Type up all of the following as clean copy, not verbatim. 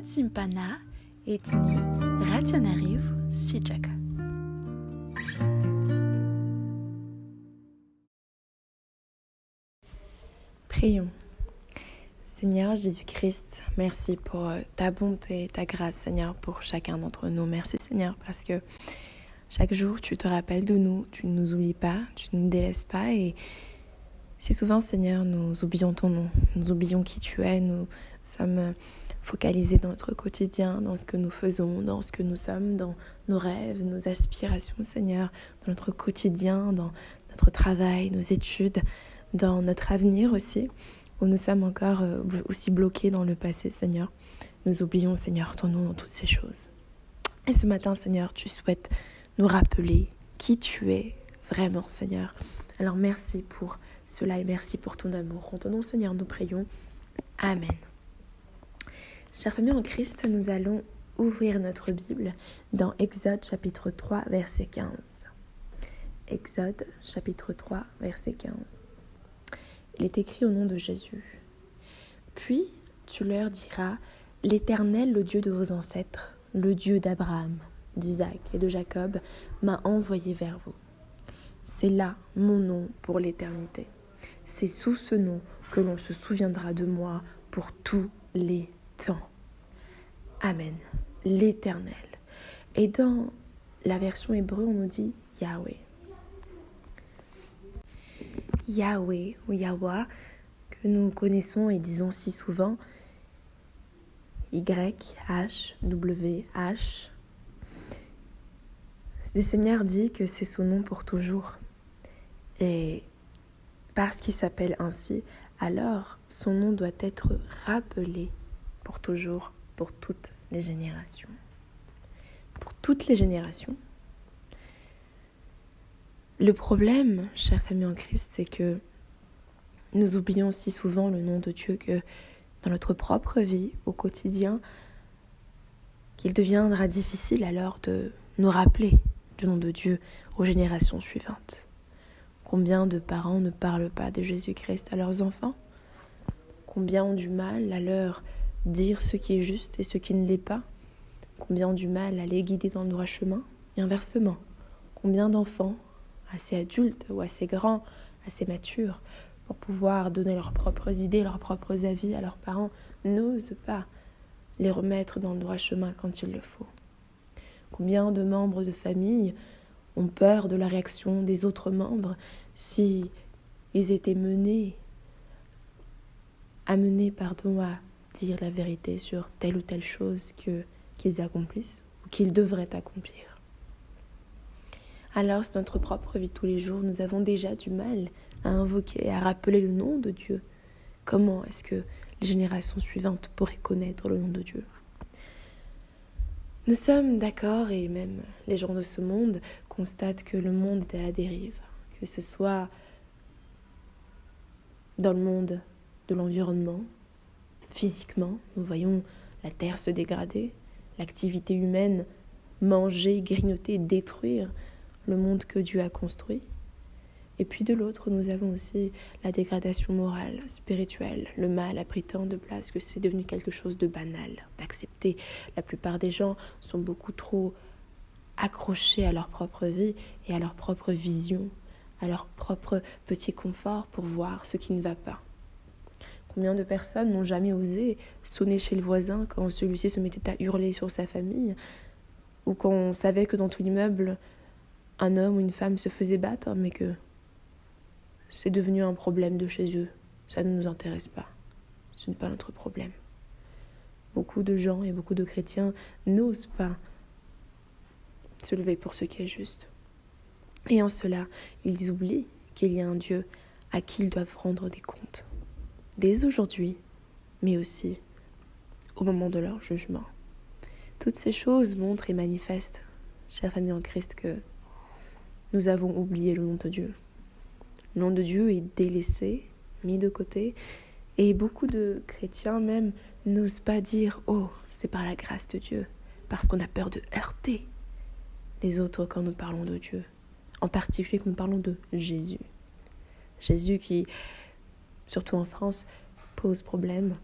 simpana etni rationarivo sijaka. Prions. Seigneur Jésus-Christ, merci pour ta bonté et ta grâce, Seigneur, pour chacun d'entre nous. Merci, Seigneur, parce que chaque jour, tu te rappelles de nous, tu ne nous oublies pas, tu ne nous délaisses pas. Et si souvent, Seigneur, nous oublions ton nom, nous oublions qui tu es, nous sommes focalisés dans notre quotidien, dans ce que nous faisons, dans ce que nous sommes, dans nos rêves, nos aspirations, Seigneur, dans notre quotidien, dans notre travail, nos études, dans notre avenir aussi, où nous sommes encore aussi bloqués dans le passé, Seigneur. Nous oublions, Seigneur, ton nom dans toutes ces choses. Et ce matin, Seigneur, tu souhaites nous rappeler qui tu es vraiment, Seigneur. Alors merci pour cela et merci pour ton amour. En ton nom, Seigneur, nous prions. Amen. Chers familles en Christ, nous allons ouvrir notre Bible dans Exode chapitre 3, verset 15. Exode chapitre 3, verset 15. Il est écrit au nom de Jésus. Puis tu leur diras, l'Éternel, le Dieu de vos ancêtres, le Dieu d'Abraham, d'Isaac et de Jacob, m'a envoyé vers vous. C'est là mon nom pour l'éternité. C'est sous ce nom que l'on se souviendra de moi pour tous les temps. Amen. L'Éternel. Et dans la version hébreu, on nous dit Yahweh. Yahweh ou Yahweh, que nous connaissons et disons si souvent, Y-H-W-H. Le Seigneur dit que c'est son nom pour toujours. Et parce qu'il s'appelle ainsi, alors son nom doit être rappelé pour toujours, pour toutes les générations. Pour toutes les générations. Le problème, chère famille en Christ, c'est que nous oublions si souvent le nom de Dieu que dans notre propre vie, au quotidien, qu'il deviendra difficile alors de nous rappeler du nom de Dieu aux générations suivantes. Combien de parents ne parlent pas de Jésus-Christ à leurs enfants? Combien ont du mal à leur dire ce qui est juste et ce qui ne l'est pas? Combien ont du mal à les guider dans le droit chemin? Et inversement, combien d'enfants, assez adultes ou assez grands, assez matures, pour pouvoir donner leurs propres idées, leurs propres avis à leurs parents, n'osent pas les remettre dans le droit chemin quand il le faut? Combien de membres de famille ont peur de la réaction des autres membres si ils étaient amenés à dire la vérité sur telle ou telle chose qu'ils accomplissent ou qu'ils devraient accomplir? Alors, c'est notre propre vie tous les jours. Nous avons déjà du mal à invoquer, à rappeler le nom de Dieu. Comment est-ce que les générations suivantes pourraient connaître le nom de Dieu? Nous sommes d'accord, et même les gens de ce monde constatent que le monde est à la dérive, que ce soit dans le monde de l'environnement, physiquement, nous voyons la terre se dégrader, l'activité humaine manger, grignoter, détruire le monde que Dieu a construit. Et puis de l'autre, nous avons aussi la dégradation morale, spirituelle. Le mal a pris tant de place que c'est devenu quelque chose de banal, d'accepter. La plupart des gens sont beaucoup trop accrochés à leur propre vie et à leur propre vision, à leur propre petit confort pour voir ce qui ne va pas. Combien de personnes n'ont jamais osé sonner chez le voisin quand celui-ci se mettait à hurler sur sa famille, ou quand on savait que dans tout l'immeuble, un homme ou une femme se faisait battre, mais que c'est devenu un problème de chez eux. Ça ne nous intéresse pas. Ce n'est pas notre problème. Beaucoup de gens et beaucoup de chrétiens n'osent pas se lever pour ce qui est juste. Et en cela, ils oublient qu'il y a un Dieu à qui ils doivent rendre des comptes. Dès aujourd'hui, mais aussi au moment de leur jugement. Toutes ces choses montrent et manifestent, chère famille en Christ, que nous avons oublié le nom de Dieu. Le nom de Dieu est délaissé, mis de côté, et beaucoup de chrétiens même n'osent pas dire « Oh, c'est par la grâce de Dieu », parce qu'on a peur de heurter les autres quand nous parlons de Dieu, en particulier quand nous parlons de Jésus. Jésus qui, surtout en France, pose problème.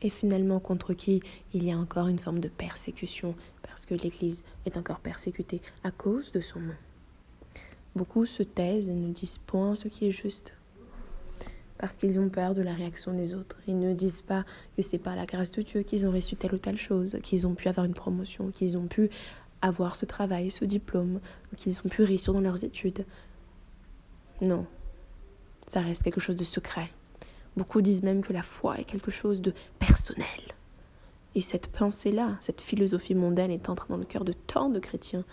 et finalement contre qui il y a encore une forme de persécution, parce que l'Église est encore persécutée à cause de son nom. Beaucoup se taisent et ne disent point ce qui est juste, parce qu'ils ont peur de la réaction des autres. Ils ne disent pas que c'est par la grâce de Dieu qu'ils ont reçu telle ou telle chose, qu'ils ont pu avoir une promotion, qu'ils ont pu avoir ce travail, ce diplôme, qu'ils ont pu réussir dans leurs études. Non, ça reste quelque chose de secret. Beaucoup disent même que la foi est quelque chose de personnel. Et cette pensée-là, cette philosophie mondaine est entrée dans le cœur de tant de chrétiens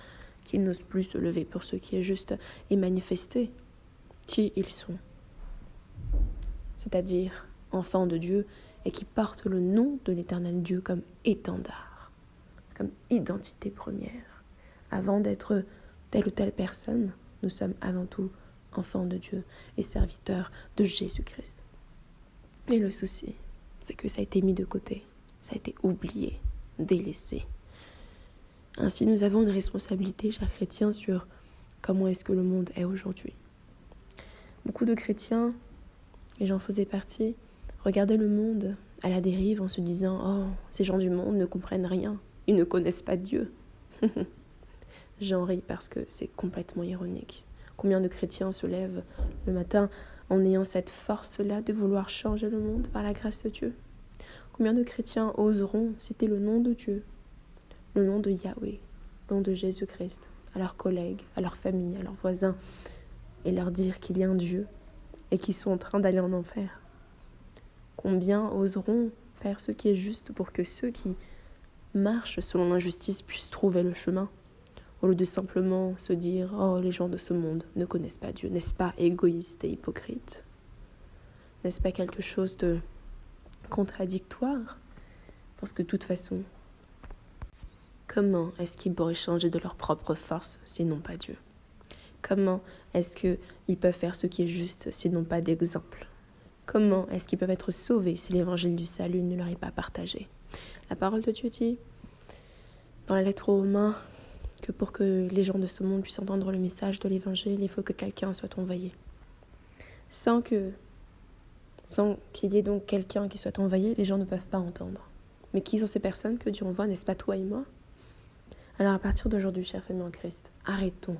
qu'ils n'osent plus se lever pour ce qui est juste et manifester qui ils sont. C'est-à-dire enfants de Dieu et qui portent le nom de l'Éternel Dieu comme étendard, comme identité première. Avant d'être telle ou telle personne, nous sommes avant tout enfants de Dieu et serviteurs de Jésus-Christ. Mais le souci, c'est que ça a été mis de côté, ça a été oublié, délaissé. Ainsi, nous avons une responsabilité, chers chrétiens, sur comment est-ce que le monde est aujourd'hui. Beaucoup de chrétiens, et j'en faisais partie, regardaient le monde à la dérive en se disant « Oh, ces gens du monde ne comprennent rien, ils ne connaissent pas Dieu. » J'en ris parce que c'est complètement ironique. Combien de chrétiens se lèvent le matin en ayant cette force-là de vouloir changer le monde par la grâce de Dieu? Combien de chrétiens oseront citer le nom de Dieu, le nom de Yahweh, le nom de Jésus-Christ, à leurs collègues, à leur famille, à leurs voisins, et leur dire qu'il y a un Dieu et qu'ils sont en train d'aller en enfer? Combien oseront faire ce qui est juste pour que ceux qui marchent selon l'injustice puissent trouver le chemin, au lieu de simplement se dire « Oh, les gens de ce monde ne connaissent pas Dieu ». N'est-ce pas égoïste et hypocrite? N'est-ce pas quelque chose de contradictoire? Parce que de toute façon, comment est-ce qu'ils pourraient changer de leur propre force s'ils n'ont pas Dieu? Comment est-ce qu'ils peuvent faire ce qui est juste s'ils n'ont pas d'exemple? Comment est-ce qu'ils peuvent être sauvés si l'évangile du salut ne leur est pas partagé? La parole de Dieu dit, dans la lettre aux Romains, que pour que les gens de ce monde puissent entendre le message de l'évangile, il faut que quelqu'un soit envoyé. Sans qu'il y ait donc quelqu'un qui soit envoyé, les gens ne peuvent pas entendre. Mais qui sont ces personnes que Dieu envoie, n'est-ce pas toi et moi? Alors à partir d'aujourd'hui, chère famille en Christ, arrêtons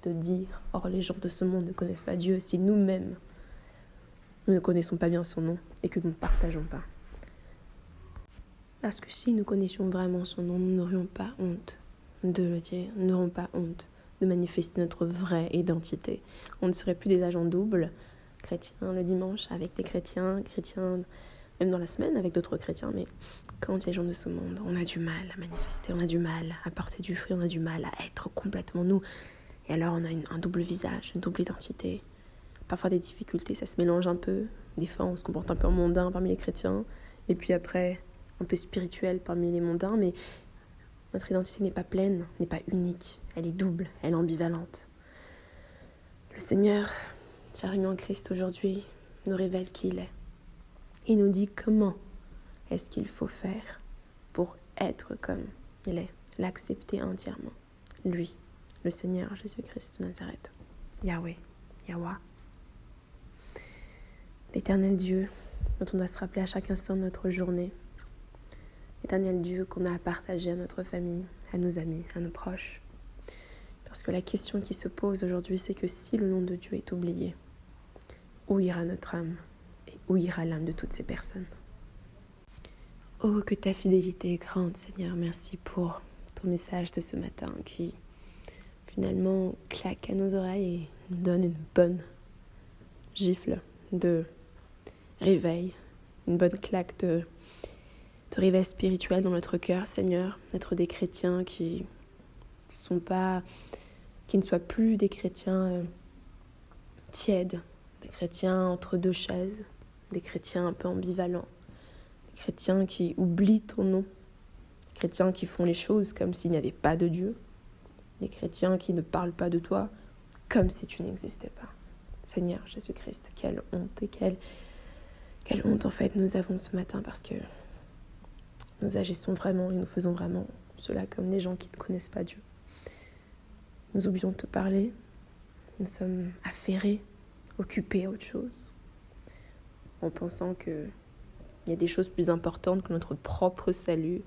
de dire « Or les gens de ce monde ne connaissent pas Dieu » si nous-mêmes, nous ne connaissons pas bien son nom et que nous ne partageons pas. Parce que si nous connaissions vraiment son nom, nous n'aurions pas honte de le dire, nous n'aurons pas honte de manifester notre vraie identité. On ne serait plus des agents doubles, chrétiens le dimanche avec des chrétiens même dans la semaine avec d'autres chrétiens, mais quand il y a des gens de ce monde, on a du mal à manifester, on a du mal à porter du fruit, on a du mal à être complètement nous. Et alors on a un double visage, une double identité. Parfois des difficultés, ça se mélange un peu. Des fois on se comporte un peu en mondain parmi les chrétiens, et puis après un peu spirituel parmi les mondains, mais notre identité n'est pas pleine, n'est pas unique, elle est double, elle est ambivalente. Le Seigneur, chers amis en Christ, aujourd'hui, nous révèle qui il est. Il nous dit comment est-ce qu'il faut faire pour être comme il est, l'accepter entièrement. Lui, le Seigneur Jésus-Christ de Nazareth, Yahweh, Yahweh. L'Éternel Dieu, dont on doit se rappeler à chaque instant de notre journée, l'Éternel Dieu qu'on a à partager à notre famille, à nos amis, à nos proches. Parce que la question qui se pose aujourd'hui, c'est que si le nom de Dieu est oublié, où ira notre âme et où ira l'âme de toutes ces personnes? Oh, que ta fidélité est grande, Seigneur. Merci pour ton message de ce matin qui finalement claque à nos oreilles et nous donne une bonne gifle de réveil, une bonne claque de réveil spirituel dans notre cœur, Seigneur, d'être des chrétiens qui ne soient plus des chrétiens tièdes, des chrétiens entre deux chaises, des chrétiens un peu ambivalents, des chrétiens qui oublient ton nom, des chrétiens qui font les choses comme s'il n'y avait pas de Dieu, des chrétiens qui ne parlent pas de toi comme si tu n'existais pas. Seigneur Jésus-Christ, quelle honte et quelle honte en fait nous avons ce matin parce que nous agissons vraiment et nous faisons vraiment cela comme les gens qui ne connaissent pas Dieu. Nous oublions de te parler, nous sommes affairés, occupés à autre chose, en pensant que Il y a des choses plus importantes que notre propre salut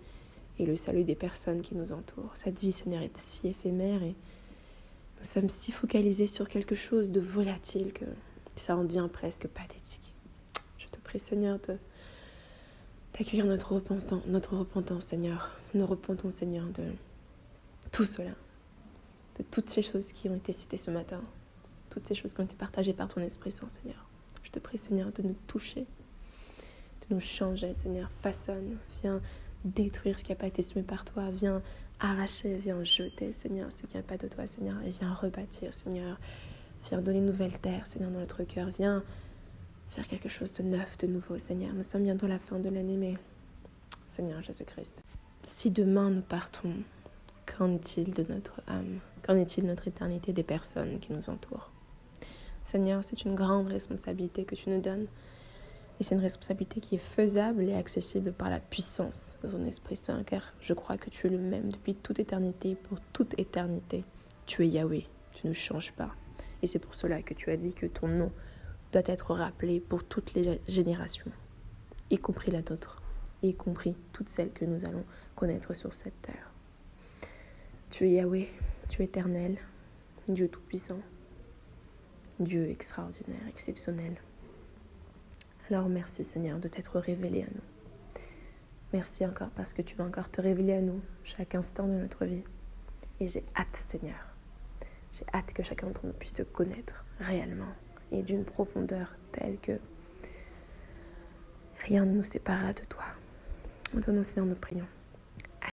et le salut des personnes qui nous entourent. Cette vie, Seigneur, est si éphémère et nous sommes si focalisés sur quelque chose de volatile que ça en devient presque pathétique. Je te prie, Seigneur, d'accueillir notre repentance, Seigneur. Nous repentons, Seigneur, de tout cela, de toutes ces choses qui ont été citées ce matin, toutes ces choses qui ont été partagées par ton Esprit Saint, Seigneur. Je te prie, Seigneur, de nous toucher, de nous changer, Seigneur. Façonne, viens détruire ce qui n'a pas été semé par toi, viens arracher, viens jeter, Seigneur, ce qui n'a pas de toi, Seigneur, et viens rebâtir, Seigneur. Viens donner une nouvelle terre, Seigneur, dans notre cœur. Viens faire quelque chose de neuf, de nouveau, Seigneur. Nous sommes bientôt à la fin de l'année, mais Seigneur Jésus-Christ, si demain nous partons, qu'en est-il de notre âme? Qu'en est-il de notre éternité, des personnes qui nous entourent? Seigneur, c'est une grande responsabilité que tu nous donnes. Et c'est une responsabilité qui est faisable et accessible par la puissance de ton Esprit Saint, car je crois que tu es le même depuis toute éternité, pour toute éternité. Tu es Yahweh, tu ne changes pas. Et c'est pour cela que tu as dit que ton nom doit être rappelé pour toutes les générations, y compris la nôtre, y compris toutes celles que nous allons connaître sur cette terre. Tu es Yahweh, tu es éternel, Dieu tout-puissant, Dieu extraordinaire, exceptionnel. Alors merci Seigneur de t'être révélé à nous. Merci encore parce que tu vas encore te révéler à nous chaque instant de notre vie. Et j'ai hâte Seigneur, j'ai hâte que chacun d'entre nous puisse te connaître réellement et d'une profondeur telle que rien ne nous séparera de toi. En ton nom Seigneur nous prions.